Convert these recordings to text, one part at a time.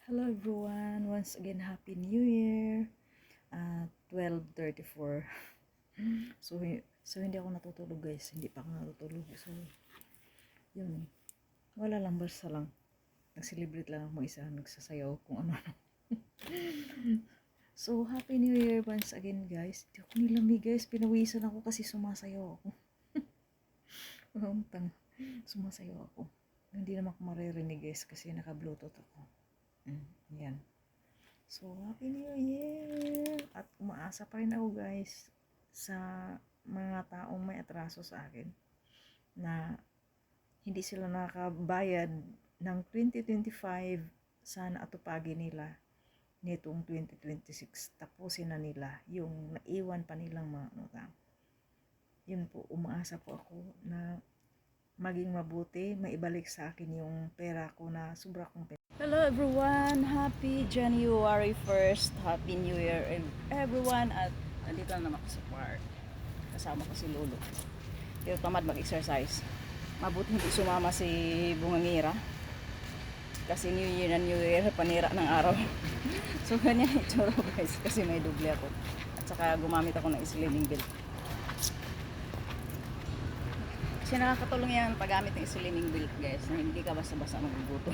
Hello everyone, once again Happy New Year at 12:34. So hindi ako natutulog guys, hindi pa ako natutulog. So yun, wala lang, basta lang nag-celebrate lang ako isa, nagsasayaw kung ano. So Happy New Year once again guys. Di ako nilamig guys, pinawisan ako kasi sumasayaw ako. Sumasayaw ako. Hindi naman ako maririnig guys kasi naka-bluetooth ako. Yan. So, Happy New Year! At umaasa pa rin ako guys sa mga taong may atraso sa akin na hindi sila nakabayad ng 2025. Sana atupagin nila nitong 2026. Tapusin na nila yung naiwan pa nilang mga utang. Yun po, umaasa po ako na maging mabuti, maibalik sa akin yung pera ko na sobra kong pera. Hello everyone! Happy January 1st! Happy New Year everyone! At andito na naman ako sa park. Kasama ko si Lolo. Pero tamad mag-exercise. Mabuti hindi sumama si Bungangira. Kasi New Year na New Year, panira ng araw. So ganyan itsura guys, kasi may doble ako. At saka gumamit ako ng slimming belt. Kasi nakakatulong yan paggamit ng slimming belt guys, na hindi ka basta-basta magugutom.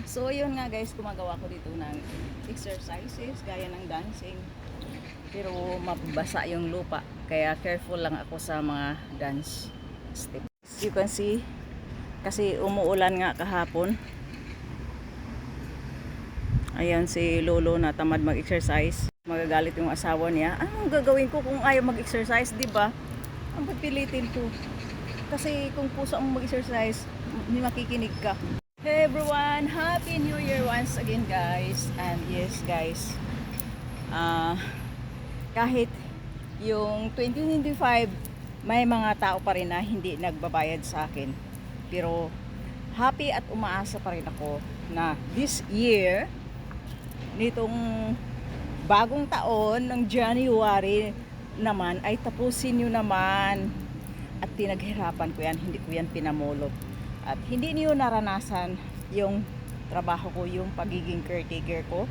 So yun nga guys, gumagawa ko dito ng exercises gaya ng dancing. Pero mabasa yung lupa, kaya careful lang ako sa mga dance steps. You can see, kasi umuulan nga kahapon. Ayan si Lolo na tamad mag-exercise. Magagalit yung asawa niya. Anong gagawin ko kung ayaw mag-exercise, di ba? Ang pipilitin ko. Kasi kung puso ang mag-exercise, hindi makikinig ka. Hey everyone! Happy New Year once again guys. And yes guys, kahit yung 2025, may mga tao pa rin na hindi nagbabayad sa akin. Pero happy at umaasa pa rin ako na this year, nitong bagong taon ng January naman, ay tapusin nyo naman. At pinaghirapan ko yan, hindi ko yan pinamulot. At hindi niyo naranasan yung trabaho ko, yung pagiging caretaker ko.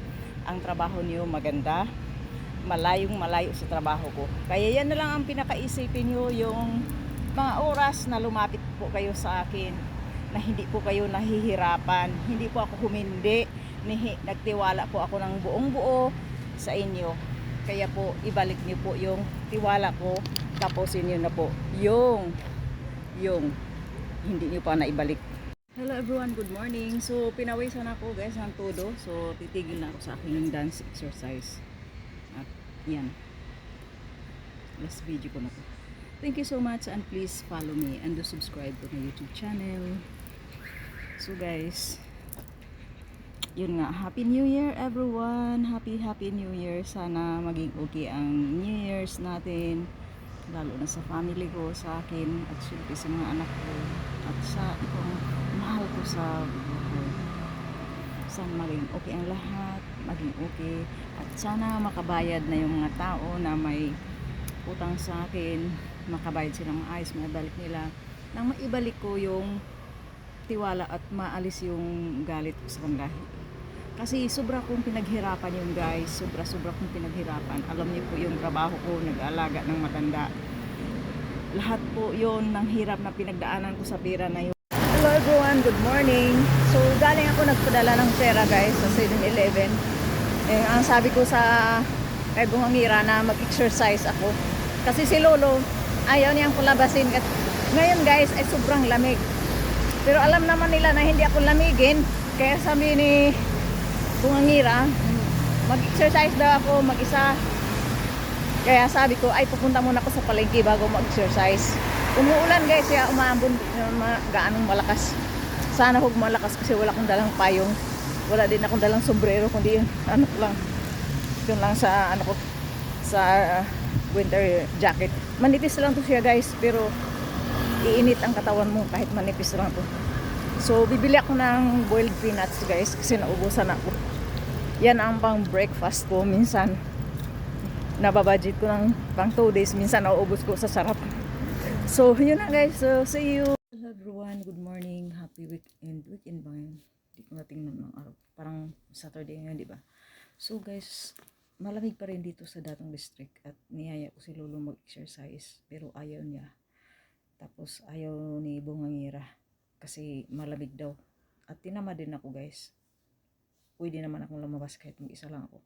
Ang trabaho niyo maganda, malayong malayo sa trabaho ko. Kaya yan na lang ang pinakaisipin niyo, yung mga oras na lumapit po kayo sa akin, na hindi po kayo nahihirapan, hindi po ako humindi, nagtiwala po ako ng buong buo sa inyo. Kaya po, ibalik niyo po yung tiwala ko, tapusin niyo na po yung hindi niyo pa naibalik. Hello everyone, good morning. So, pinawisan ako guys ng todo. So, titigil na ako sa aking dance exercise. At yan. Last video ko na to. Thank you so much and please follow me and do subscribe to my YouTube channel. So guys, yun nga, Happy New Year everyone. Happy New Year. Sana maging okay ang New Year's natin, lalo na sa family ko, sa akin, at syempre sa mga anak ko, at sa itong mahal ko sa buhay. Sana maging okay ang lahat, maging okay, at sana makabayad na yung mga tao na may utang sa akin, makabayad sila ng ayos, maibalik nila, nang maibalik ko yung tiwala at maalis yung galit ko sa kanila. Kasi sobra kong pinaghirapan yun guys, sobra kong pinaghirapan. Alam niyo po yung trabaho ko, nag-aalaga ng matanda. Lahat po yun ng hirap na pinagdaanan ko sa pera na yun. Hello everyone, good morning. So galing ako nagpadala ng pera guys sa 7-Eleven. Ang sabi ko sa kay Bungangira na mag-exercise ako. Kasi si Lolo, ayaw niyang palabasin. At ngayon guys ay sobrang lamig. Pero alam naman nila na hindi ako lamigin. Kaya sabi ni Bungangira, mag-exercise daw ako mag-isa. Kaya sabi ko, ay pupunta muna ako sa palengke bago mag-exercise. Umuulan guys, kaya umambon gaanong malakas. Sana huwag malakas kasi wala akong dalang payong. Wala din akong dalang sombrero, kundi yun, ano lang. Yun lang sa, ano ko, sa winter jacket. Manipis lang to siya guys, pero iinit ang katawan mo kahit manipis lang to. So, bibili ako ng boiled peanuts guys kasi naubusan ako. Yan ang pang breakfast ko. Minsan, nababudget ko ng pang 2 days. Minsan, nauubos ko sa sarap. So, yun na guys. So, see you. Hello everyone. Good morning. Happy weekend. Weekend ba yun? Hindi ko natingnan ng araw. Parang Saturday ngayon, di ba? So guys, malamig pa rin dito sa Datong District at niyaya ko si Lolo mag-exercise pero ayaw niya. Tapos ayaw ni Bungangira kasi malamig daw. At tinamad din ako guys. Pwede naman akong lumabas kahit mag-isa lang ako.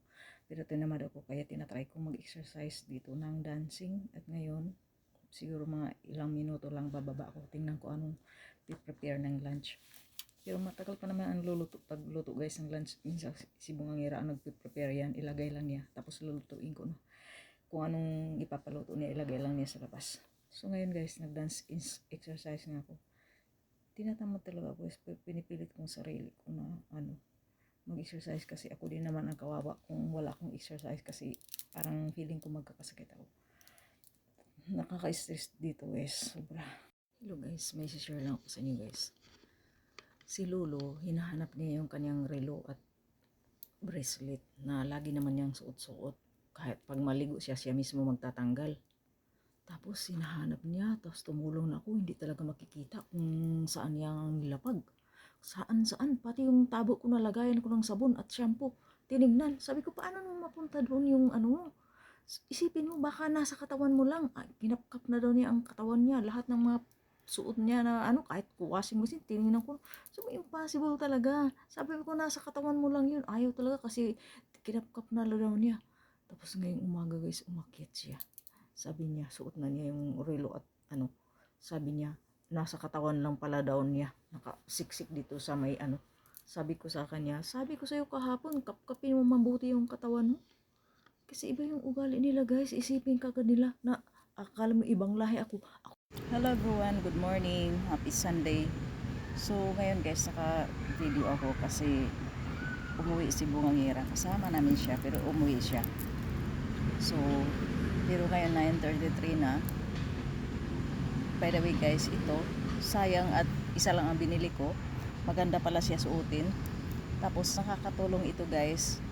Pero tinamad ako kaya tinatry kong mag-exercise dito ng dancing. At ngayon, siguro mga ilang minuto lang bababa ako. Tingnan ko anong prepare ng lunch. Pero matagal pa naman ang pagluto guys ng lunch. Minsan si Bungangira ang nagpe-prepare yan. Ilagay lang niya. Tapos lulutuin ko. No? Kung anong ipapaluto niya, ilagay lang niya sa labas. So ngayon guys, nag-dance exercise nga ako. Tinatamad talaga ako guys. Pinipilit kong sarili ko na mag-exercise kasi ako din naman ang kawawa kung wala akong exercise kasi parang feeling ko magkakasakit ako. Nakaka-stress dito guys. Sobra. Hello guys, may share lang ako sa inyo guys. Si Lolo, hinahanap niya yung kanyang relo at bracelet na lagi naman niyang suot-suot. Kahit pag maligo siya, siya mismo magtatanggal. Tapos hinahanap niya, tapos tumulong na ako, hindi talaga makikita kung saan niyang nilapag. Saan, pati yung tabo ko nalagayan ko ng sabon at shampoo. Tinignan, sabi ko, paano nung mapunta doon yung mo? Isipin mo, baka nasa katawan mo lang. Kinapkap na daw niya ang katawan niya, lahat ng mga suot niya na kahit washing machine, tinignan ko. So, impossible talaga. Sabi ko, nasa katawan mo lang yun. Ayaw talaga kasi kinapkap na daw niya. Tapos ngayong umaga guys, umakyat siya. Sabi niya, suot na niya yung relo at sabi niya, nasa katawan lang pala daw niya. Nakasiksik dito sa may Sabi ko sa kanya, sabi ko sa'yo kahapon, kapkapin mo mabuti yung katawan mo. Kasi iba yung ugali nila guys. Isipin kagad nila na akala mo ibang lahi ako. Hello everyone, good morning. Happy Sunday. So ngayon guys, naka-video ako kasi umuwi si Bungangira. Kasama namin siya pero umuwi siya. So, pero ngayon 9:33 na. By the way guys, ito sayang at isa lang ang binili ko. Maganda pala siya suotin. Tapos nakakatulong ito guys.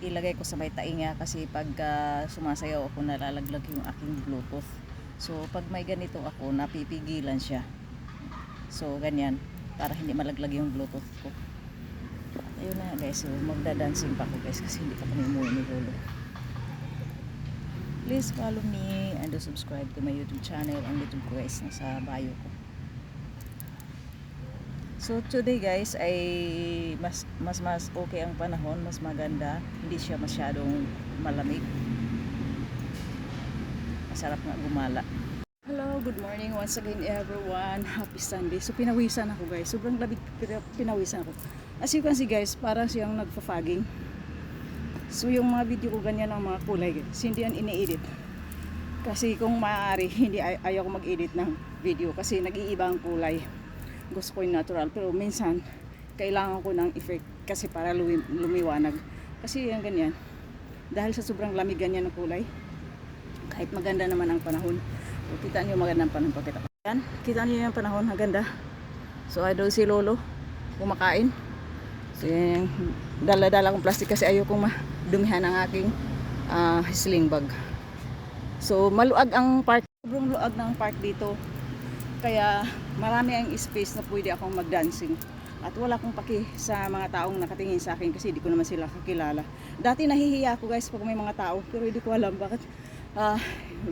Ilagay ko sa may tainga kasi pag sumasayaw ako nalalaglag yung aking Bluetooth. So pag may ganito ako, napipigilan siya. So ganyan, para hindi malaglag yung Bluetooth ko. Ayun na guys, so magda-dancing pa ako guys kasi hindi pa kami umuwi ni Lolo. Please follow me and subscribe to my YouTube channel. Ang YouTube ko guys, nasa bio ko. So today guys ay mas okay ang panahon, mas maganda. Hindi siya masyadong malamig. Masarap nga gumala. Hello, good morning once again everyone. Happy Sunday. So pinawisan ako guys. Sobrang labig pinawisan ako. As you can see guys, parang siyang nagfa-fogging. So yung mga video ko ganyan ang mga kulay guys. Hindi yan ini-edit. Kasi kung maaari, hindi ayaw ko mag-edit ng video kasi nag-iiba ang kulay. Gusto ko yung natural pero minsan kailangan ko ng effect kasi para lumiwanag. Kasi yung ganyan. Dahil sa sobrang lamig ganyan ang kulay. Kahit maganda naman ang panahon. So, kita niyo magandang panahon pakita ko. Yan, kita niyo yung panahon, maganda. So idol si Lolo kumakain. So yan, dala-dala kong plastic kasi ayaw kong madumihan ang aking sling bag. So maluag ang park, sobrang luag ng park dito. Kaya marami ang space na pwede akong mag-dancing. At wala akong paki sa mga taong nakatingin sa akin kasi di ko naman sila kakilala. Dati nahihiya ako guys pag may mga tao pero hindi ko alam bakit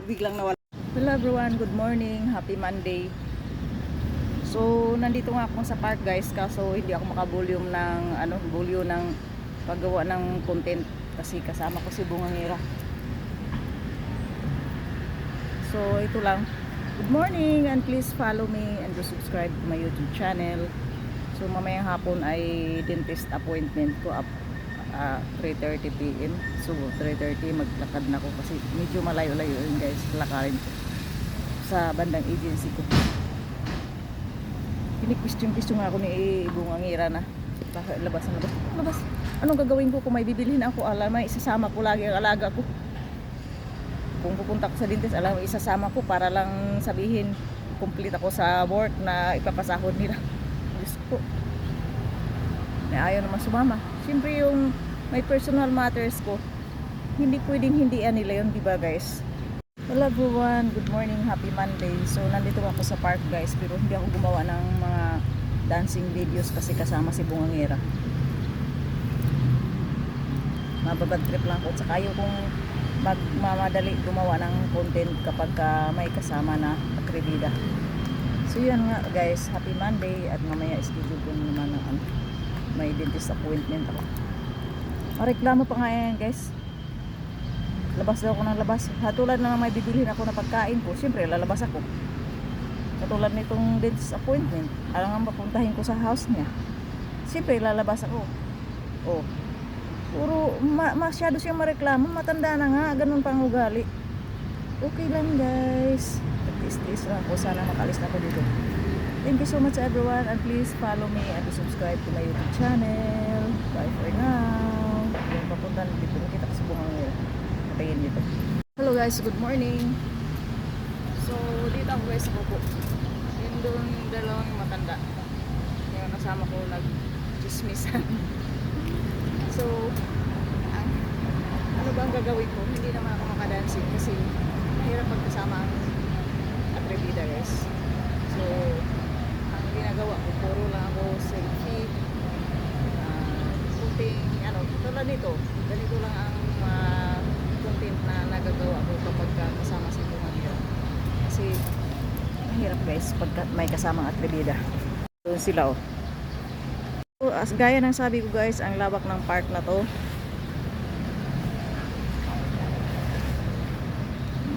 biglang nawala. Hello everyone, good morning, happy Monday. So nandito nga ako sa park guys kaso hindi ako maka-volume ng volume ng paggawa ng content kasi kasama ko si Bungangira. So ito lang. Good morning and please follow me and subscribe to my YouTube channel. So mamayang hapon ay dentist appointment ko 3:30 PM. So 3:30 maglakad na ako kasi medyo malayo-layo yun guys, lakarin ko sa bandang agency ko. Pini-question nga ako ni Bungangira na labas. Anong gagawin ko kung may bibilhin ako? Alam mo, isasama ko lagi ang alaga ko. Kung pupunta ko sa dentist, alam mo, isasama ko para lang sabihin complete ako sa work na ipapasahod nila. Diyos ko. Ayaw naman sumama. Siyempre yung may personal matters ko, hindi pwedeng hindian nila yun, diba guys? Hello everyone, good morning, happy Monday. So nandito ako sa park guys, pero hindi ako gumawa ng mga dancing videos kasi kasama si Bungangira. mababad trip lang ako. At saka ayaw kong magmamadali gumawa ng content kapag may kasama na akribida. So yan nga guys, happy Monday at mamaya schedule ko naman ng may dentist appointment ako. Mareklamo pa nga yan guys. Labas daw ako ng labas. Hatulad na may bibilhin ako na pagkain ko, siyempre lalabas ako. Katulad nitong dentist appointment, alam nga mapuntahin ko sa house niya, siyempre lalabas ako. Oh, puro masyado siyang mareklamo. Matanda na nga, ganun pang ugali. Okay lang guys, stress lang ako. Sana makalis na ako dito. Thank you so much everyone, and please follow me and subscribe to my YouTube channel. Bye for now. Yung papunta dito, nakita ko sa bungang nila. Patayin dito. Hello guys, good morning. So dito ako guys, ako po. Yung doon dalawang matanda, yung kasama ko nag-chismisan. So ano ba ang gagawin ko? Hindi naman ako makadancing kasi mahirap pagkasama ang atribida guys. So ang ginagawa ko, puro lang ako selfie, kunting tulad nito, ganito lang ang content na nagagawa ko kapag kasama sa ibang mahirap. Kasi mahirap guys pagka may kasamang atribida. Doon sila oh. So, gaya ng sabi ko guys, ang lawak ng park na to.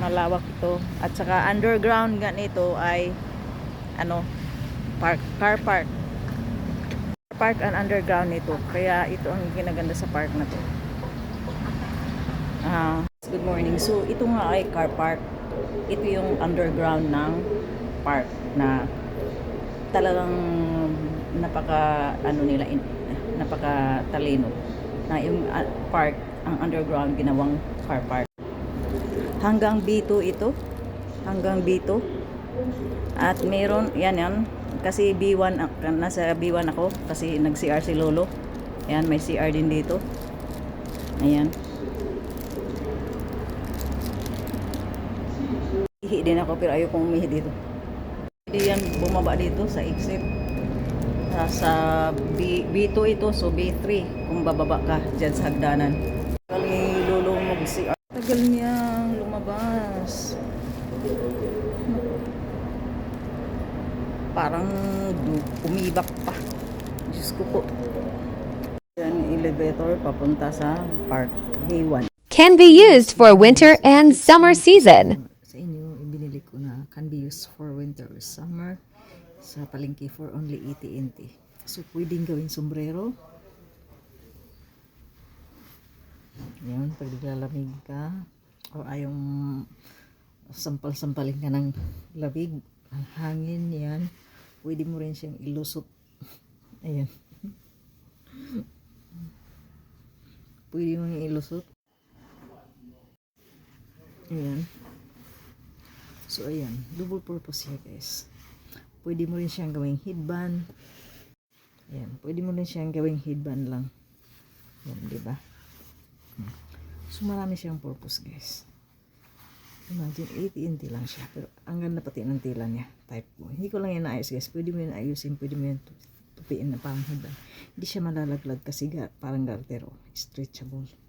Malawak ito. At saka underground nga nito ay park, car park. Park and underground nito. Kaya ito ang ginaganda sa park na to. Good morning. So ito nga ay car park. Ito yung underground ng park na talagang napaka napaka talino na yung park, ang underground ginawang car park. Hanggang B2 ito. Hanggang B2. At meron yan kasi B1, nasa B1 ako kasi nag-CR si Lolo. Ayan, may CR din dito. Ayan. Ihi din ako pero ayaw kong umihi dito. Hindi yan bumaba dito sa exit. Sa B2 ito, so B3 kung bababa ka dyan sa hagdanan. Tagal ni Lolo mag-CR. Tagal niyang lumabas. Parang umibak pa. Diyos ko po. Yan elevator papunta sa park B1. Can be used for winter and summer season. Sa inyo, ibinili ko na can be used for winter or summer sa palengke for only 80 NT. So, pwedeng gawing sombrero. Yan, pag naglalamig ka o ayong sampal-sampalin ka ng labig, ang hangin yan, pwede mo rin siyang ilusot. Ayan. Pwede mo ilusot. Ayan. So, ayan. Double purpose siya, guys. Pwede mo rin siyang gawing headband. Ayan. Pwede mo rin siyang gawing headband lang. Ayan, diba? So, marami siyang purpose, guys. Imagine, 80 NT lang siya. Pero, ang ganda pati ng tila niya. Type ko. Hindi ko lang yan naayos, guys. Pwede mo yan ayusin. Pwede mo yan tupiin na parang headband. Hindi siya malalaglag kasi parang gartero. Stretchable.